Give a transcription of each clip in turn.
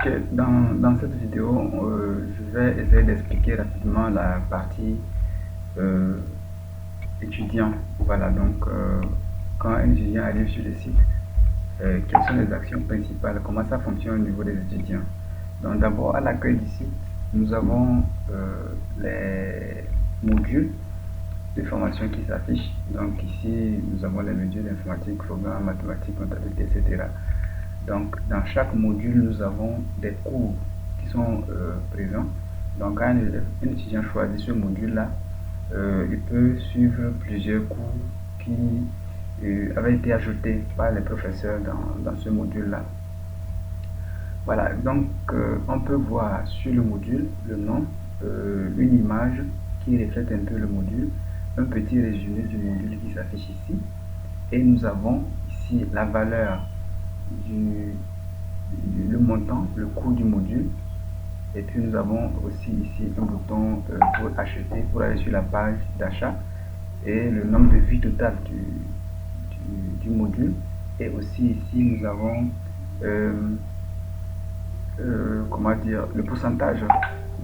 Ok, dans cette vidéo, je vais essayer d'expliquer rapidement la partie euh, étudiant. Voilà, donc quand un étudiant arrive sur le site, quelles sont les actions principales, comment ça fonctionne au niveau des étudiants. Donc d'abord, à l'accueil du site, nous avons les modules de formation qui s'affichent. Donc ici, nous avons les modules d'informatique, programme, mathématiques, comptabilité, etc. Donc, dans chaque module, nous avons des cours qui sont présents. Donc, quand un étudiant choisit ce module-là, il peut suivre plusieurs cours qui avaient été ajoutés par les professeurs dans ce module-là. Voilà, donc on peut voir sur le module le nom, une image qui reflète un peu le module, un petit résumé du module qui s'affiche ici. Et nous avons ici la valeur le montant, le coût du module. Et puis nous avons aussi ici un bouton pour acheter, pour aller sur la page d'achat, et le nombre de vues totales du module. Et aussi ici nous avons comment dire, le pourcentage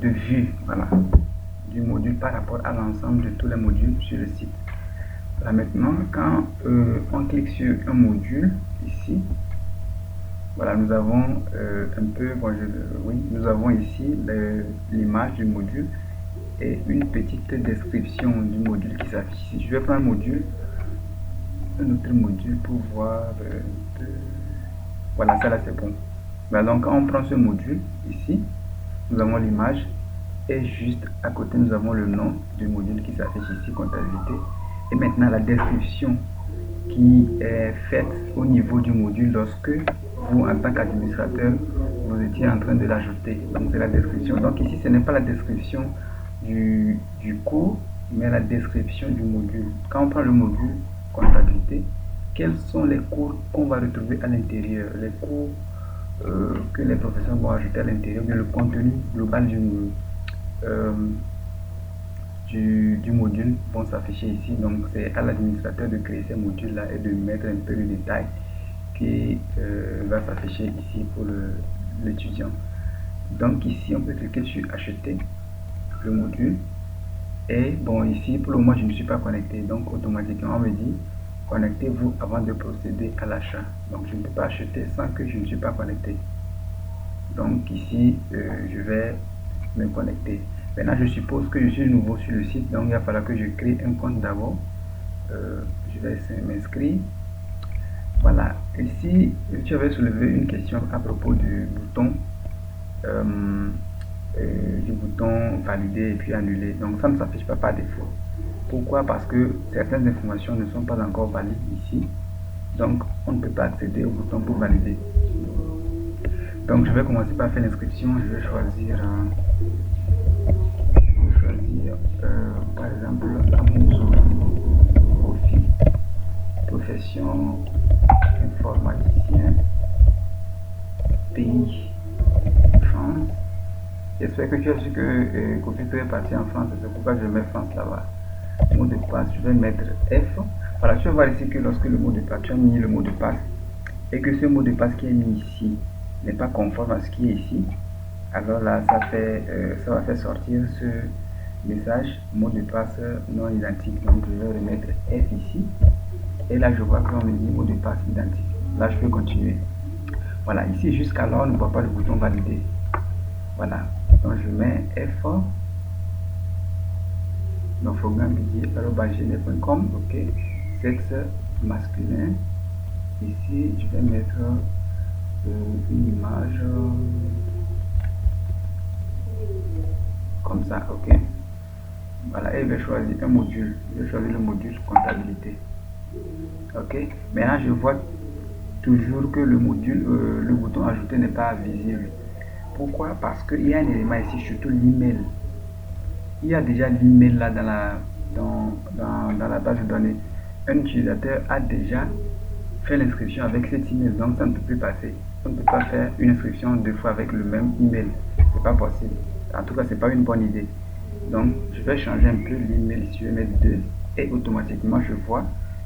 de vues, voilà, du module par rapport à l'ensemble de tous les modules sur le site. Là maintenant, quand on clique sur un module ici, voilà, nous avons un peu, bon, oui, nous avons ici l'image du module et une petite description du module qui s'affiche ici. Je vais prendre un autre module pour voir. Voilà, ça là c'est bon. Voilà, donc quand on prend ce module ici, nous avons l'image et juste à côté nous avons le nom du module qui s'affiche ici, comptabilité. Et maintenant la description qui est faite au niveau du module lorsque vous, en tant qu'administrateur, vous étiez en train de l'ajouter. Donc c'est la description. Donc ici, ce n'est pas la description du cours, mais la description du module. Quand on prend le module comptabilité, quels sont les cours qu'on va retrouver à l'intérieur, les cours que les professeurs vont ajouter à l'intérieur, le contenu global du module vont s'afficher ici. Donc c'est à l'administrateur de créer ces modules là et de mettre un peu de détail qui va s'afficher ici pour l'étudiant. Donc ici on peut cliquer sur acheter le module, et bon, ici pour le moment je ne suis pas connecté, donc automatiquement on me dit connectez-vous avant de procéder à l'achat. Donc je ne peux pas acheter sans que je ne suis pas connecté. Donc ici je vais me connecter. Maintenant, je suppose que je suis nouveau sur le site, donc il va falloir que je crée un compte d'abord. Je vais essayer de m'inscrire. Voilà, ici, tu avais soulevé une question à propos du bouton valider et puis annuler. Donc, ça ne s'affiche pas par défaut. Pourquoi? Parce que certaines informations ne sont pas encore valides ici. Donc, on ne peut pas accéder au bouton pour valider. Donc, je vais commencer par faire l'inscription. Je vais choisir par exemple Amazon, profil, profession, informaticien, pays, France. J'espère que tu as su que Kofi est parti en France, c'est pourquoi je mets France là-bas. Mot de passe, je vais mettre F. Voilà, tu vas voir ici que lorsque le mot de passe, tu as mis le mot de passe et que ce mot de passe qui est mis ici n'est pas conforme à ce qui est ici, alors là ça va faire sortir ce message mot de passe non identique. Donc je vais remettre F ici et là je vois qu'on me dit mot de passe identique. Là je peux continuer. Voilà, ici jusqu'alors on ne voit pas le bouton valider. Voilà, donc je mets F, donc programme@gmail.com, ok, sexe masculin. Ici je vais mettre une image comme ça, ok. Voilà, et je vais choisir un module. Je vais choisir le module comptabilité. Ok. Maintenant, je vois toujours que le module, le bouton ajouter n'est pas visible. Pourquoi? Parce qu'il y a un élément ici, surtout l'email. Il y a déjà l'email là dans la base de données. Un utilisateur a déjà fait l'inscription avec cet email, donc ça ne peut plus passer. On ne peut pas faire une inscription deux fois avec le même email. C'est pas possible. En tout cas, c'est pas une bonne idée. Donc, je vais changer un peu l'email. Je vais mettre 2 et automatiquement, je vois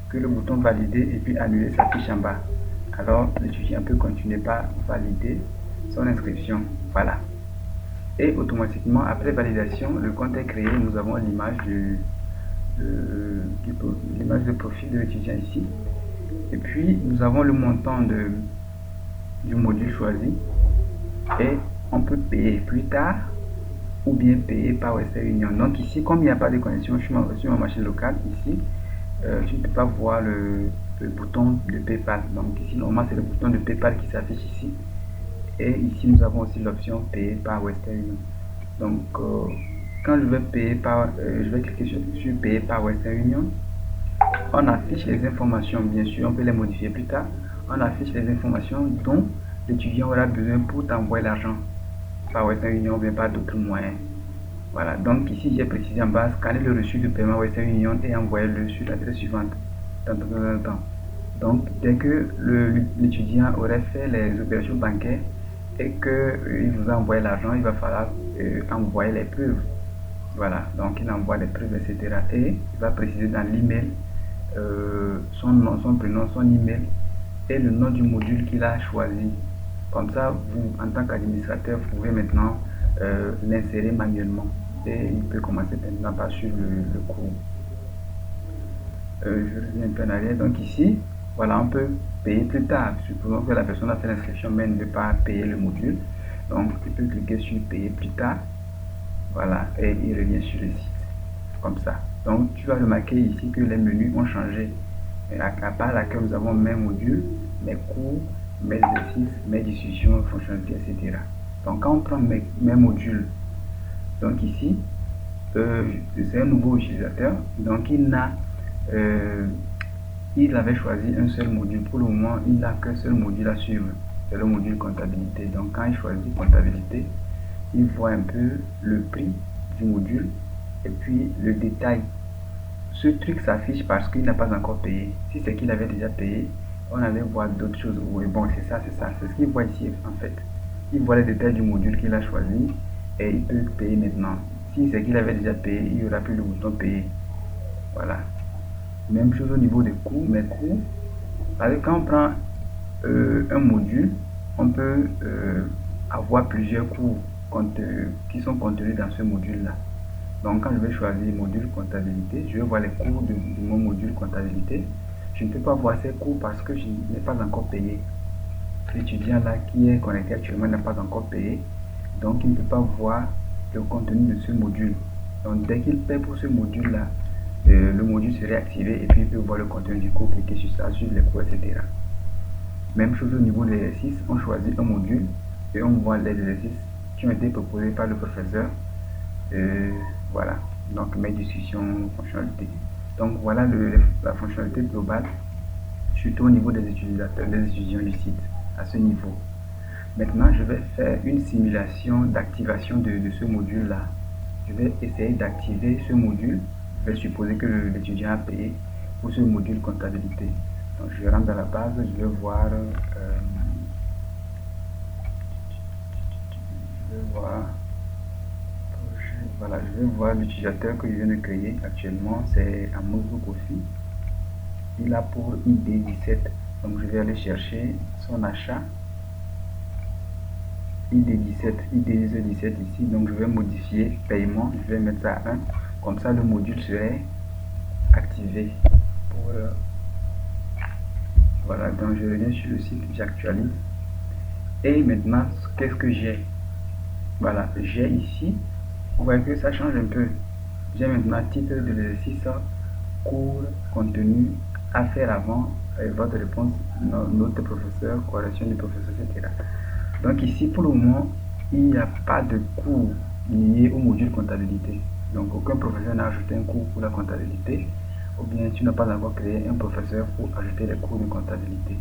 que le bouton valider et puis annuler s'affiche en bas. Alors, l'étudiant peut continuer par valider son inscription. Voilà. Et automatiquement, après validation, le compte est créé. Nous avons l'image l'image de profil de l'étudiant ici. Et puis, nous avons le montant du module choisi. Et on peut payer plus tard ou bien payer par Western Union. Donc ici, comme il n'y a pas de connexion sur ma machine locale, ici, tu ne peux pas voir le bouton de PayPal. Donc ici, normalement, c'est le bouton de PayPal qui s'affiche ici. Et ici, nous avons aussi l'option payer par Western Union. Donc, quand je vais payer je vais cliquer sur payer par Western Union. On affiche les informations, bien sûr, on peut les modifier plus tard. On affiche les informations dont l'étudiant aura besoin pour t'envoyer l'argent par Western Union ou bien par d'autres moyens. Voilà, donc ici j'ai précisé en bas, scanner le reçu de paiement Western Union et envoyer-le sur l'adresse suivante. Donc, dès que l'étudiant aurait fait les opérations bancaires et qu'il vous a envoyé l'argent, il va falloir envoyer les preuves. Voilà, donc il envoie les preuves, etc. Et il va préciser dans l'email son nom, son prénom, son email et le nom du module qu'il a choisi. Comme ça, vous, en tant qu'administrateur, vous pouvez maintenant l'insérer manuellement. Et il peut commencer maintenant par suivre le cours. Je reviens un peu en arrière. Donc ici, voilà, on peut payer plus tard. Supposons que la personne a fait l'inscription mais ne veut pas payer le module. Donc, il peut cliquer sur payer plus tard. Voilà, et il revient sur le site. Comme ça. Donc, tu vas remarquer ici que les menus ont changé. À part laquelle nous avons mes modules, mes cours, mes exercices, mes discussions, fonctionnalités, etc. Donc, quand on prend mes modules, donc ici, c'est un nouveau utilisateur. Donc, il avait choisi un seul module. Pour le moment, il n'a qu'un seul module à suivre. C'est le module comptabilité. Donc, quand il choisit comptabilité, il voit un peu le prix du module et puis le détail. Ce truc s'affiche parce qu'il n'a pas encore payé. Si c'est qu'il avait déjà payé, on allait voir d'autres choses. Oui, bon, c'est ça. C'est ce qu'il voit ici en fait. Il voit les détails du module qu'il a choisi et il peut payer maintenant. Si c'est qu'il avait déjà payé, il n'y aura plus le bouton payer. Voilà. Même chose au niveau des coûts. Mes coûts, quand on prend un module, on peut avoir plusieurs cours qui sont contenus dans ce module-là. Donc, quand je vais choisir module comptabilité, je vais voir les cours de mon module comptabilité. Je ne peux pas voir ces cours parce que je n'ai pas encore payé. L'étudiant là qui est connecté actuellement n'a pas encore payé. Donc, il ne peut pas voir le contenu de ce module. Donc, dès qu'il paie pour ce module-là, le module serait activé et puis il peut voir le contenu du cours, cliquer sur ça, suivre les cours, etc. Même chose au niveau de l'exercice, on choisit un module et on voit les exercices qui ont été proposés par le professeur. Voilà, donc mes discussions, fonctionnalités. Donc voilà la fonctionnalité globale, surtout au niveau des utilisateurs, des étudiants du site, à ce niveau. Maintenant, je vais faire une simulation d'activation de ce module-là. Je vais essayer d'activer ce module. Je vais supposer que l'étudiant a payé pour ce module comptabilité. Donc, je rentre dans la base, je vais voir, voilà, je vais voir l'utilisateur que je viens de créer actuellement, c'est Amozu Kofi. Il a pour ID 17, donc je vais aller chercher son achat. ID 17, ID 17 ici, donc je vais modifier paiement, je vais mettre ça à 1, comme ça le module serait activé. Voilà, donc je reviens sur le site, j'actualise. Et maintenant, qu'est-ce que j'ai? Voilà, j'ai ici, vous voyez que ça change un peu. J'ai maintenant titre de l'exercice, cours, contenu, à faire avant, votre réponse, note de professeur, correction du professeur, etc. Donc ici, pour le moment, il n'y a pas de cours lié au module comptabilité. Donc aucun professeur n'a ajouté un cours pour la comptabilité, ou bien tu n'as pas encore créé un professeur pour ajouter les cours de comptabilité.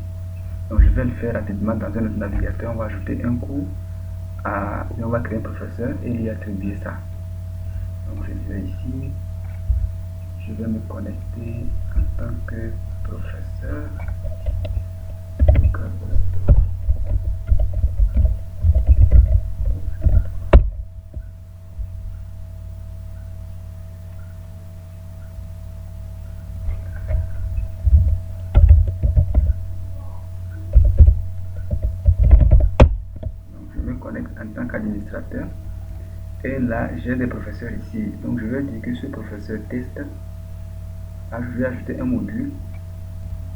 Donc je vais le faire rapidement dans un autre navigateur. On va ajouter un cours, on va créer un professeur et lui attribuer ça. Donc je vais ici, je vais me connecter en tant que professeur. connecte en tant qu'administrateur. Et là, j'ai des professeurs ici. Donc, je vais dire que ce professeur test, je vais ajouter un module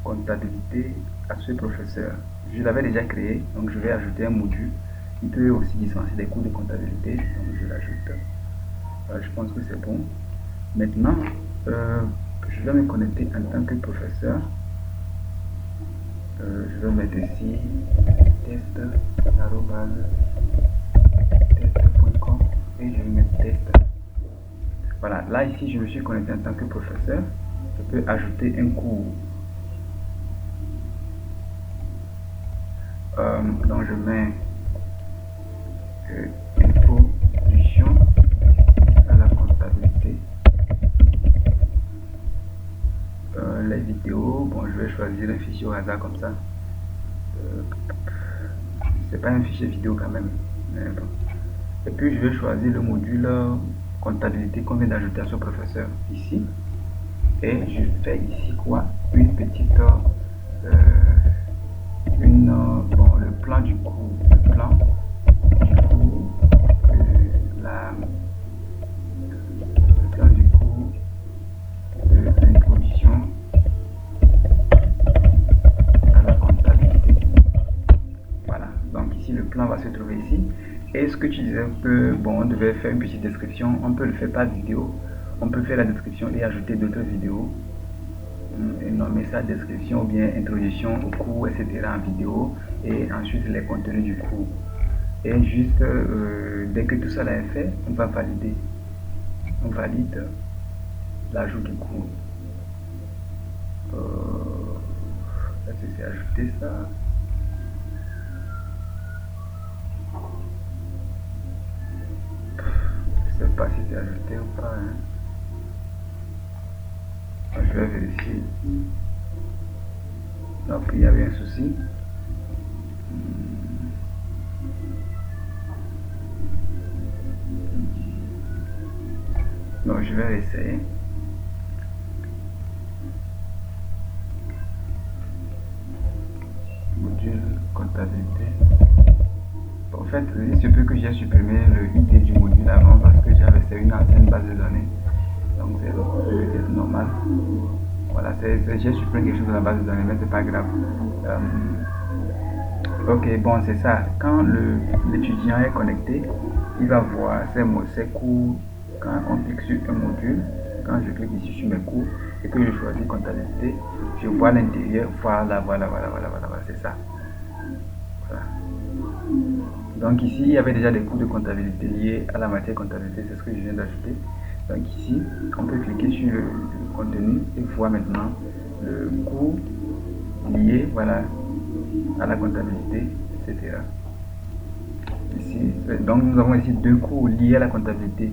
comptabilité à ce professeur. Je l'avais déjà créé, donc je vais ajouter un module. Il peut aussi dispenser des cours de comptabilité, donc je l'ajoute. Je pense que c'est bon. Maintenant, je vais me connecter en tant que professeur. Je vais mettre ici test.com et je vais mettre test. Voilà, là ici je me suis connecté en tant que professeur. Je peux ajouter un cours. Donc je mets introduction à la comptabilité. Les vidéos, bon, je vais choisir un fichier au hasard comme ça. C'est pas un fichier vidéo quand même, mais bon. Et puis je vais choisir le module comptabilité qu'on vient d'ajouter à ce professeur ici. Et je fais ici quoi? Une petite bon, le plan du cours, le plan du cours, le plan du cours de l'introduction à la comptabilité. Voilà, donc ici le plan va se trouver ici. Et ce que tu disais que bon, on devait faire une petite description, on peut le faire par vidéo. On peut faire la description et ajouter d'autres vidéos et nommer ça description ou bien introduction au cours, etc. en vidéo, et ensuite les contenus du cours. Et juste dès que tout ça est fait, on va valider. On valide l'ajout du cours. Est-ce que c'est ajouter ça? Je sais pas si c'est ajouté ou pas. Hein. Je vais vérifier. Donc il y avait un souci. Donc je vais essayer. Module comptabilité. En fait, il se peut que j'ai supprimé le ID du module avant parce que c'est une ancienne base de données. Donc c'est peut-être normal. Voilà, j'ai supprimé quelque chose de la base de données, mais c'est pas grave. Ok, bon, c'est ça. Quand l'étudiant est connecté, il va voir ses cours. Quand on clique sur un module, quand je clique ici sur mes cours et que je choisis comptabilité, je vois l'intérieur. Voilà, c'est ça. Voilà. Donc ici, il y avait déjà des cours de comptabilité liés à la matière comptabilité, c'est ce que je viens d'ajouter. Donc ici, on peut cliquer sur le contenu et voir maintenant le cours lié, voilà, à la comptabilité, etc. Ici, donc nous avons ici deux cours liés à la comptabilité.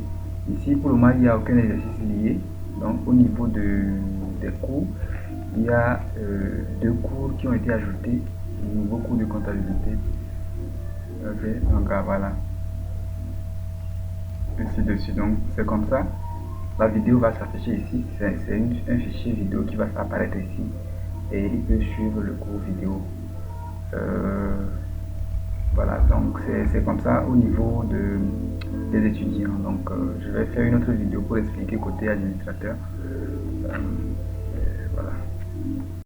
Ici, pour le moment, il n'y a aucun exercice lié. Donc au niveau des cours, il y a deux cours qui ont été ajoutés, de nouveaux cours de comptabilité. Ok, donc voilà. Ici dessus, donc c'est comme ça. La vidéo va s'afficher ici. C'est un fichier vidéo qui va apparaître ici. Et il peut suivre le cours vidéo. Voilà, donc c'est comme ça au niveau des étudiants. Donc je vais faire une autre vidéo pour expliquer côté administrateur.